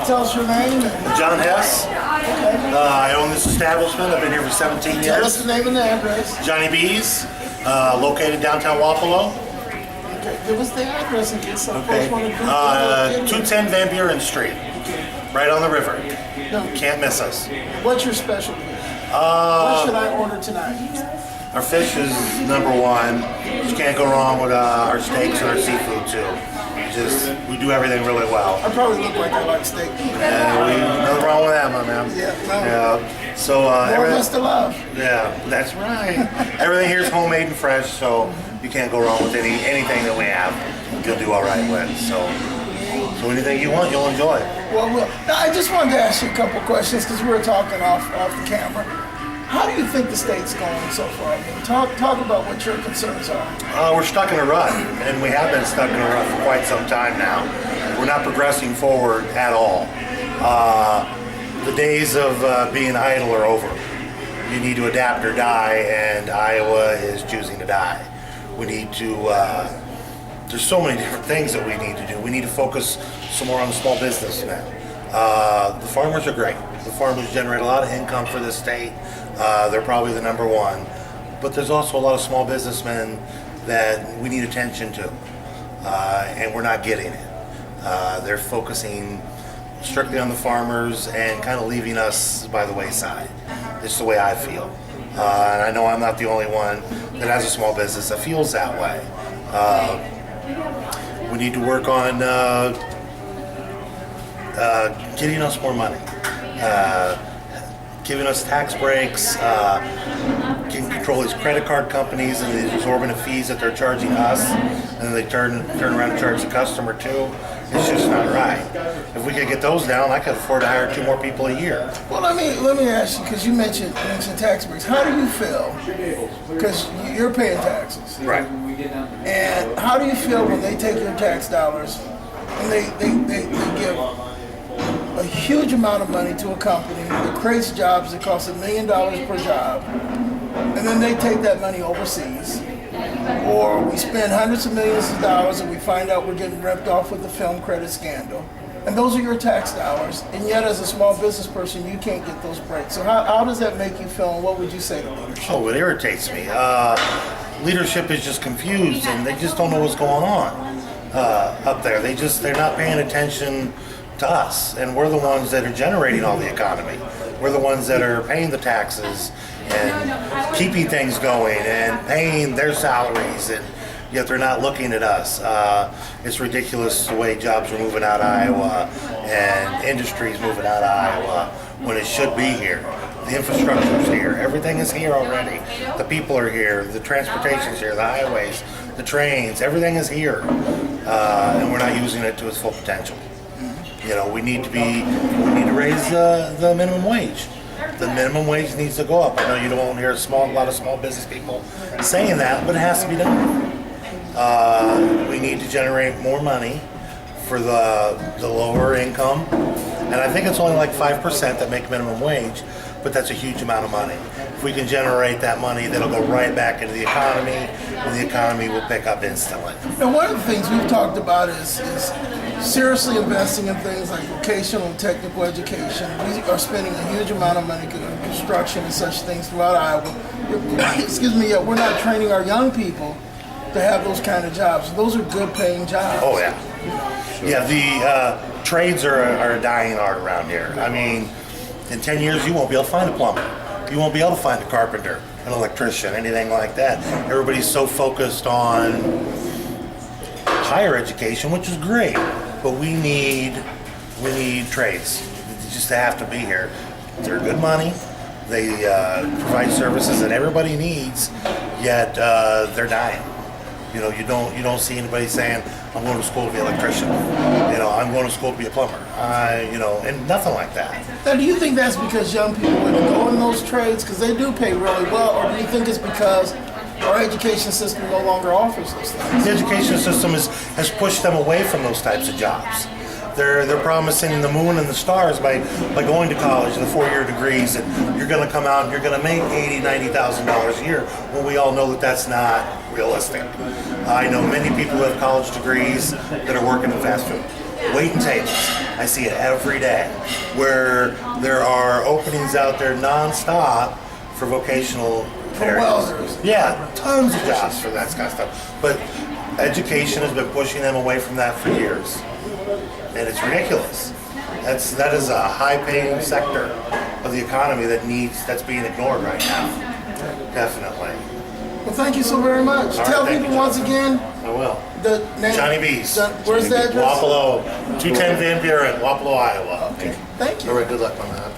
Tell us your name. John Hess. Okay. I own this establishment. I've been here for 17 years. Tell us the name and the address. Johnny B's, located downtown Wapello. Okay. Give us the address in case some Okay. folks want to do 210 Van Buren Street, right on the river. No. Can't miss us. What's your specialty? What should I order tonight? Our fish is number one. You can't go wrong with our steaks and our seafood too. We do everything really well. I probably look like I like steak. Nothing wrong with that, my man. Yeah. Yeah. So More everything. less to love. Yeah, that's right. Everything here is homemade and fresh, so you can't go wrong with anything that we have. You'll do all right with. So anything you want, you'll enjoy. Well, I just wanted to ask you a couple questions because we were talking off the camera. How do you think the state's going so far? I mean, talk about what your concerns are. We're stuck in a rut, and we have been stuck in a rut for quite some time now. We're not progressing forward at all. The days of being idle are over. You need to adapt or die, and Iowa is choosing to die. We need to, there's so many different things that we need to do. We need to focus some more on the small business now. The farmers are great. The farmers generate a lot of income for the state. They're probably the number one. But there's also a lot of small businessmen that we need attention to, and we're not getting it. They're focusing strictly on the farmers and kind of leaving us by the wayside. It's the way I feel. And I know I'm not the only one that has a small business that feels that way. We need to work on getting us more money, giving us tax breaks, can control these credit card companies and the exorbitant fees that they're charging us, and then they turn around and charge the customer too. It's just not right. If we could get those down, I could afford to hire 2 more people a year. Well, let me ask you, because you mentioned tax breaks. How do you feel? Because you're paying taxes. Right. And how do you feel when they take your tax dollars and they give a huge amount of money to a company that creates jobs that cost $1 million per job, and then they take that money overseas, or we spend hundreds of millions of dollars and we find out we're getting ripped off with the film credit scandal, and those are your tax dollars, and yet as a small business person you can't get those breaks. So how does that make you feel, and what would you say to leadership? Oh, it irritates me. Leadership is just confused and they just don't know what's going on up there. They're not paying attention to us, and we're the ones that are generating all the economy. We're the ones that are paying the taxes and keeping things going and paying their salaries, and yet they're not looking at us. It's ridiculous the way jobs are moving out of Iowa and industries moving out of Iowa when it should be here. The infrastructure is here. Everything is here already. The people are here. The transportation's here. The highways, the trains, everything is here, and we're not using it to its full potential. You know, we need to raise the minimum wage. The minimum wage needs to go up. I know you don't hear a lot of small business people saying that, but it has to be done. We need to generate more money for the lower income, and I think it's only like 5% that make minimum wage, but that's a huge amount of money. If we can generate that money, that'll go right back into the economy, and the economy will pick up instantly. Now, one of the things we've talked about is seriously investing in things like vocational and technical education. We are spending a huge amount of money on construction and such things throughout Iowa. Excuse me, yet we're not training our young people to have those kind of jobs. Those are good paying jobs. Oh yeah. Yeah, the trades are a dying art around here. I mean, in 10 years you won't be able to find a plumber. You won't be able to find a carpenter, an electrician, anything like that. Everybody's so focused on higher education, which is great, but we need trades. They just have to be here. They're good money. They provide services that everybody needs, yet they're dying. You know, you don't see anybody saying, I'm going to school to be an electrician. You know, I'm going to school to be a plumber. You know, and nothing like that. Now, do you think that's because young people wouldn't go in those trades because they do pay really well, or do you think it's because our education system no longer offers those things? The education system has pushed them away from those types of jobs. They're promising the moon and the stars by going to college, the 4-year degrees, and you're going to come out and you're going to make $80,000-$90,000 a year. When we all know that that's not realistic. I know many people who have college degrees that are working in fast food, waiting tables. I see it every day, where there are openings out there nonstop for vocational areas. welders. Yeah, tons of jobs for that kind of stuff. But education has been pushing them away from that for years, and it's ridiculous. That is a high-paying sector of the economy that's being ignored right now. Definitely. Well, thank you so very much. right, Tell thank people you, once Jonathan. again I will. the name. Johnny B's. Where's the address? Wapello, 210 Van Buren, Wapello, Iowa. Okay. Thank you. All right, good luck on that.